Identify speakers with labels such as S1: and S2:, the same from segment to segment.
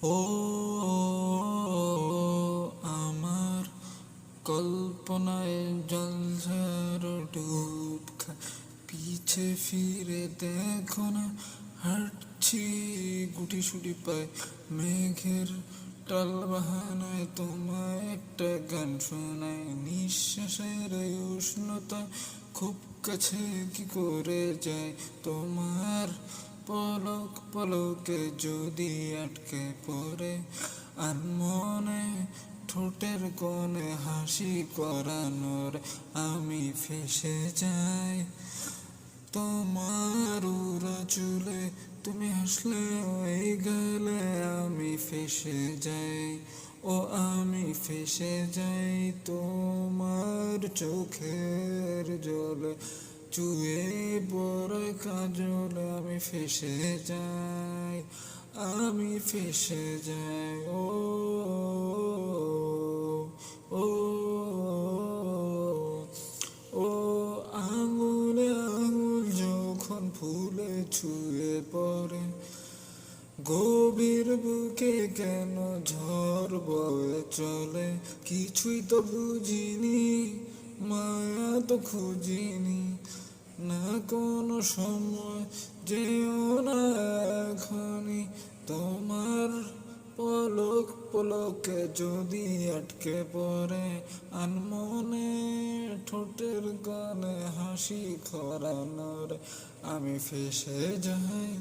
S1: ও আমার কল্পনায় জলঝার ডুব খায়, পিছে ফিরে দেখো না, হাঁটছি গুটি সুটি পায় মেঘের টাল বাহানায়, তোমায় একটা গান শোনায়, নিঃশ্বাসের এই উষ্ণতা খুব কাছে কি করে যায় তোমার পলক পলকে যদি আটকে পড়ে, আর মনে ঠোঁটের কোণে হাসি করানোর আমি ফেসে যাই তোমার উড়া চুলে, তুমি হাসলে ওই গালে আমি ফেসে যাই, ও আমি ফেসে যাই তোমার চোখের জলে, চুয়ে পড়ে কাজলে আমি ফেসে যাই, আমি ফেসে যাই। ও ও আঙুলে আঙুল যখন ফুলে ছুঁয়ে পড়ে, গভীর বুকে কেন ঝড় বয়ে চলে, কিছুই তো বুঝিনি, মায়া তো খুঁজিনি, না কোনো সময় যেও না এখনই, তোমার পলক পলকে যদি আটকে পড়ে, আনমনে ঠোঁটের গানে হাসি খরানোর আমি ফেসে যাই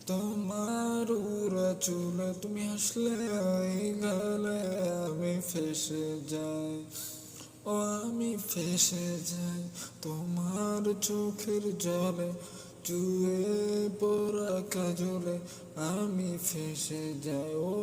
S1: তোমার উড়া চুলে, তুমি হাসলে ওই গালে আমি ফেসে যাই, ও আমি ফেসে যাই তোমার চোখের জলে, চুয়ে পড়া কাজলে আমি ফেসে যাই। ও